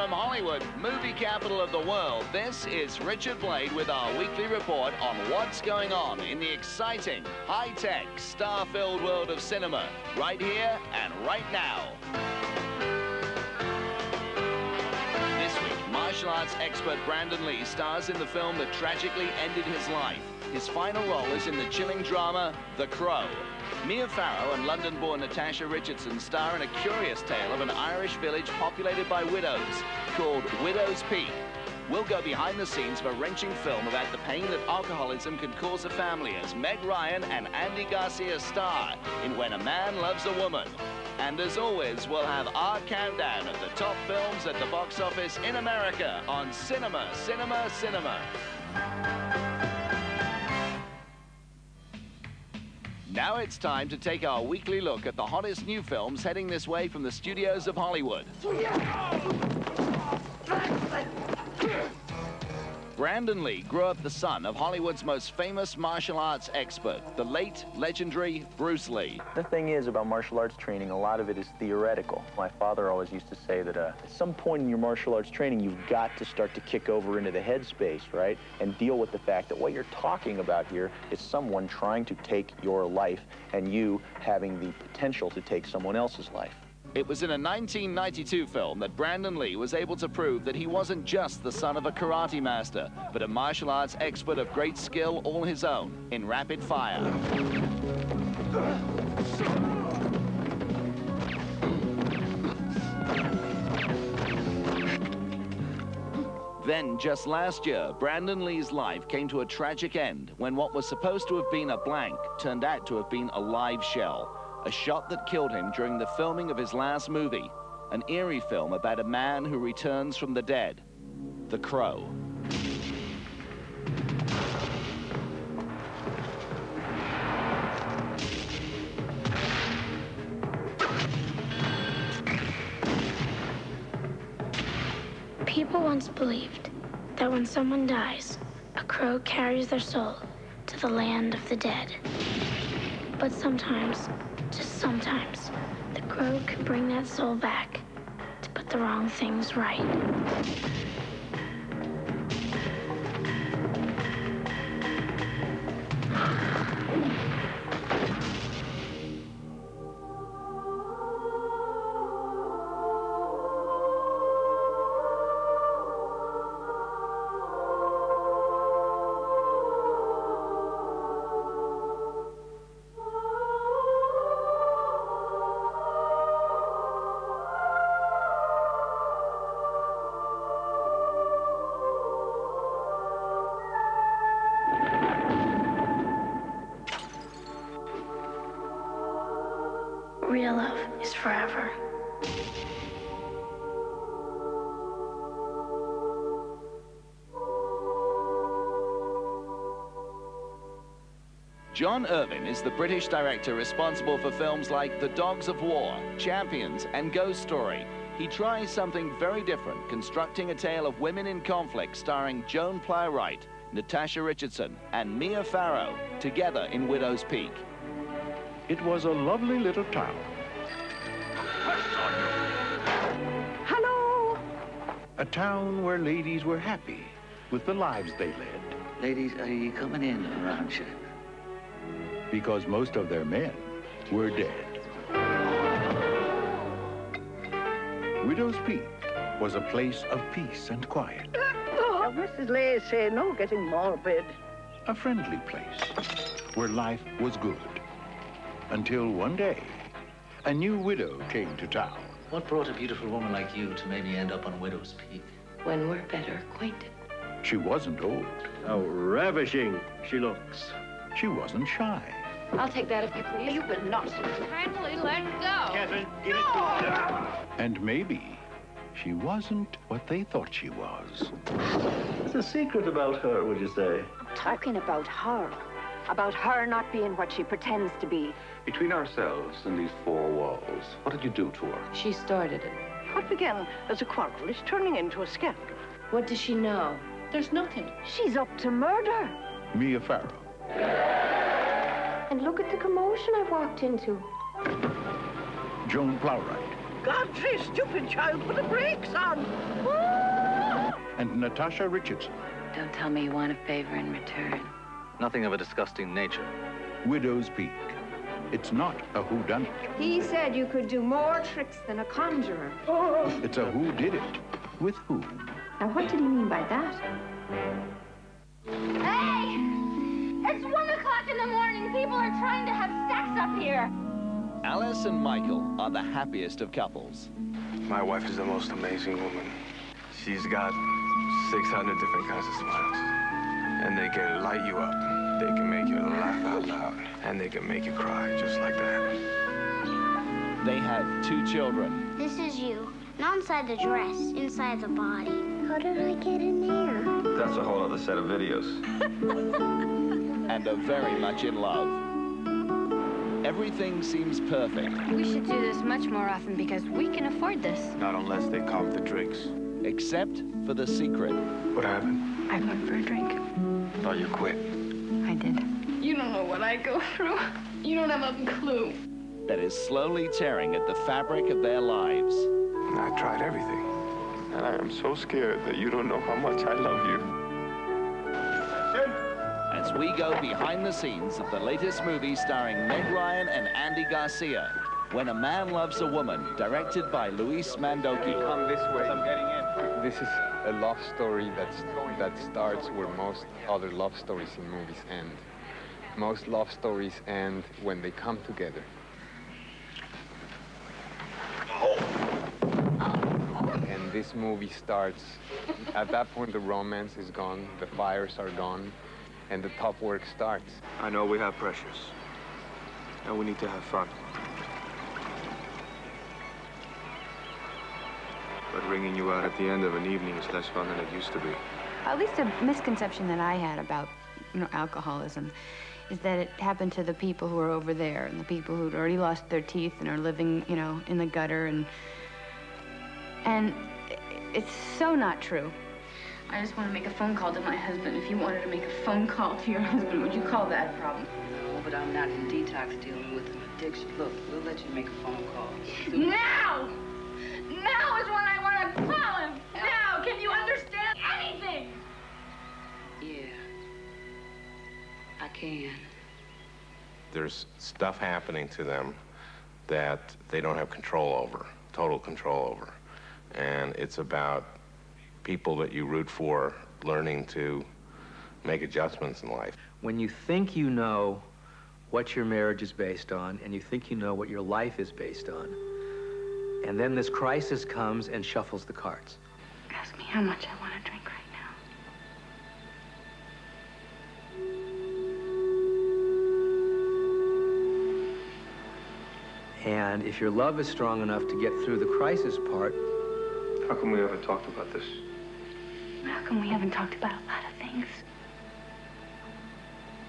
from Hollywood, movie capital of the world, this is Richard Blade with our weekly report on what's going on in the exciting, high-tech, star-filled world of cinema, right here and right now. This week, martial arts expert Brandon Lee stars in the film that tragically ended his life. His final role is in the chilling drama, The Crow. Mia Farrow and London-born Natasha Richardson star in a curious tale of an Irish village populated by widows called Widow's Peak. We'll go behind the scenes of a wrenching film about the pain that alcoholism can cause a family as Meg Ryan and Andy Garcia star in When a Man Loves a Woman. And as always, we'll have our countdown of the top films at the box office in America on Cinema, Cinema, Cinema. Now it's time to take our weekly look at the hottest new films heading this way from the studios of Hollywood. Brandon Lee grew up the son of Hollywood's most famous martial arts expert, the late, legendary Bruce Lee. The thing is about martial arts training, a lot of it is theoretical. My father always used to say that at some point in your martial arts training, you've got to start to kick over into the headspace, right? And deal with the fact that what you're talking about here is someone trying to take your life and you having the potential to take someone else's life. It was in a 1992 film that Brandon Lee was able to prove that he wasn't just the son of a karate master, but a martial arts expert of great skill all his own in Rapid Fire. Then, just last year, Brandon Lee's life came to a tragic end when what was supposed to have been a blank turned out to have been a live shell. A shot that killed him during the filming of his last movie, an eerie film about a man who returns from the dead, The Crow. People once believed that when someone dies, a crow carries their soul to the land of the dead. But sometimes, just sometimes, the crow can bring that soul back to put the wrong things right. Real love is forever. John Irvin is the British director responsible for films like The Dogs of War, Champions, and Ghost Story. He tries something very different, constructing a tale of women in conflict starring Joan Plowright, Natasha Richardson, and Mia Farrow, together in Widow's Peak. It was a lovely little town. Hello! A town where ladies were happy with the lives they led. Ladies, are you coming in, or aren't you? Because most of their men were dead. Widow's Peak was a place of peace and quiet. Now, Mrs. Lay say no getting morbid. A friendly place where life was good. Until one day, a new widow came to town. What brought a beautiful woman like you to maybe end up on Widow's Peak? When we're better acquainted. She wasn't old. How ravishing she looks. She wasn't shy. I'll take that if you please. You will not. Kindly let go. Catherine, give it to her. And maybe she wasn't what they thought she was. What's the secret about her, would you say? I'm talking about her. About her not being what she pretends to be. Between ourselves and these four walls, what did you do to her? She started it. What began as a quarrel is turning into a scandal. What does she know? There's nothing. She's up to murder. Mia Farrow. And look at the commotion I've walked into. Joan Plowright. Godfrey, stupid child, put the brakes on. And Natasha Richardson. Don't tell me you want a favor in return. Nothing of a disgusting nature. Widow's Peak. It's not a whodunit. He said you could do more tricks than a conjurer. It's a whodidit. With whom? Now, what did he mean by that? Hey! It's 1 o'clock in the morning. People are trying to have sex up here. Alice and Michael are the happiest of couples. My wife is the most amazing woman. She's got 600 different kinds of smiles. And they can light you up. They can make you laugh out loud. And they can make you cry just like that. They have 2 children. This is you. Not inside the dress, inside the body. How did I get in there? That's a whole other set of videos. And are very much in love. Everything seems perfect. We should do this much more often because we can afford this. Not unless they comp the drinks. Except for the secret. What happened? I went for a drink. Thought you quit. I did. You don't know what I go through. You don't have a clue. That is slowly tearing at the fabric of their lives. I tried everything. And I am so scared that you don't know how much I love you. As we go behind the scenes of the latest movie starring Meg Ryan and Andy Garcia, When a Man Loves a Woman, directed by Luis Mandoki. Come this way. I'm getting in. This is a love story that starts where most other love stories in movies end. Most love stories end when they come together. And this movie starts, at that point the romance is gone, the fires are gone, and the top work starts. I know we have pressures. And we need to have fun. But ringing you out at the end of an evening is less fun than it used to be. At least a misconception that I had about, alcoholism is that it happened to the people who are over there and the people who'd already lost their teeth and are living, in the gutter and it's so not true. I just want to make a phone call to my husband. If you wanted to make a phone call to your husband, would you call that a problem? No, but I'm not in detox dealing with an addiction. Look, we'll let you make a phone call. Now! Now is when I want to call him! Now! Can you understand anything? Yeah. I can. There's stuff happening to them that they don't have control over, total control over. And it's about people that you root for learning to make adjustments in life. When you think you know what your marriage is based on, and you think you know what your life is based on, and then this crisis comes and shuffles the cards. Ask me how much I want to drink right now. And if your love is strong enough to get through the crisis part... How come we haven't talked about this? How come we haven't talked about a lot of things?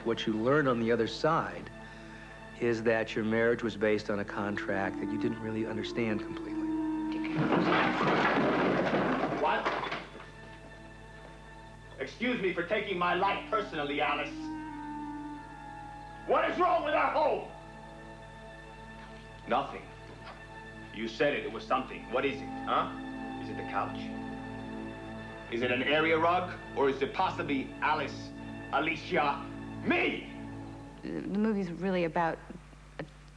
What you learn on the other side is that your marriage was based on a contract that you didn't really understand completely. What? Excuse me for taking my life personally, Alice. What is wrong with our home? Nothing. You said it was something. What is it, huh? Is it the couch? Is it an area rug? Or is it possibly Alice, Alicia, me? The movie's really about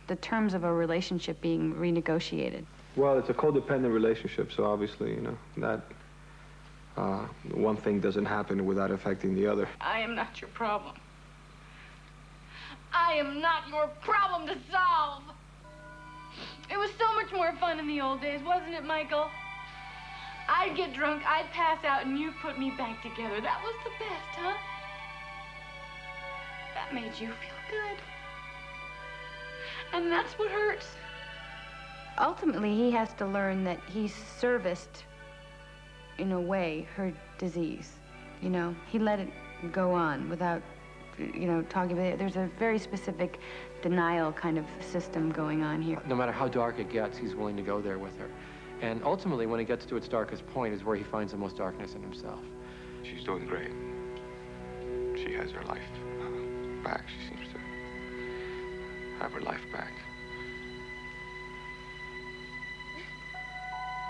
the terms of a relationship being renegotiated. Well, it's a codependent relationship, so obviously, that one thing doesn't happen without affecting the other. I am not your problem. I am not your problem to solve. It was so much more fun in the old days, wasn't it, Michael? I'd get drunk, I'd pass out, and you'd put me back together. That was the best, huh? That made you feel good. And that's what hurts. Ultimately, he has to learn that he serviced, in a way, her disease. He let it go on without, talking about it. There's a very specific denial kind of system going on here. No matter how dark it gets, he's willing to go there with her. And ultimately, when it gets to its darkest point, is where he finds the most darkness in himself. She's doing great. She has her life back. She seems to have her life back.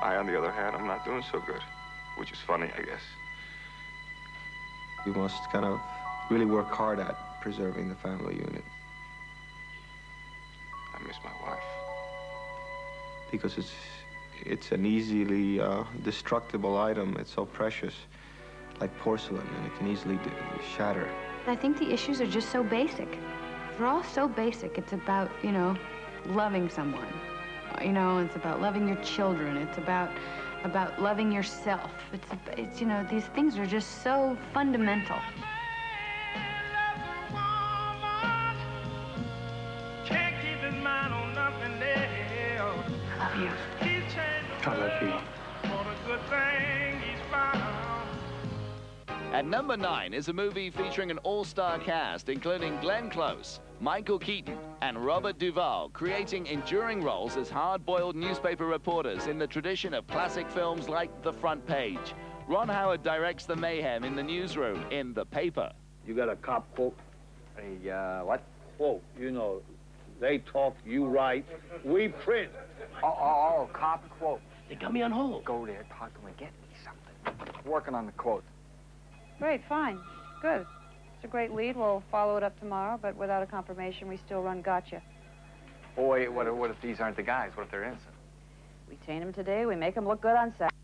I, on the other hand, I'm not doing so good, which is funny, I guess. We must kind of really work hard at preserving the family unit. I miss my wife. Because it's an easily destructible item. It's so precious, like porcelain, and it can easily shatter. I think the issues are just so basic. They're all so basic. It's about, you know, loving someone. You know, it's about loving your children. It's about loving yourself. It's, you know, these things are just so fundamental. I love you. I love you. At number 9 is a movie featuring an all-star cast, including Glenn Close, Michael Keaton, and Robert Duvall, creating enduring roles as hard-boiled newspaper reporters in the tradition of classic films like The Front Page. Ron Howard directs the mayhem in the newsroom in The Paper. You got a cop quote? What? Quote, you know, they talk, you write, we print. Oh, cop quote. They got me on hold. Go there, talk to him, and get me something. Working on the quote. Great, fine. Good. It's a great lead. We'll follow it up tomorrow, but without a confirmation, we still run gotcha. Boy, what if these aren't the guys? What if they're innocent? We chain them today, we make them look good on Saturday.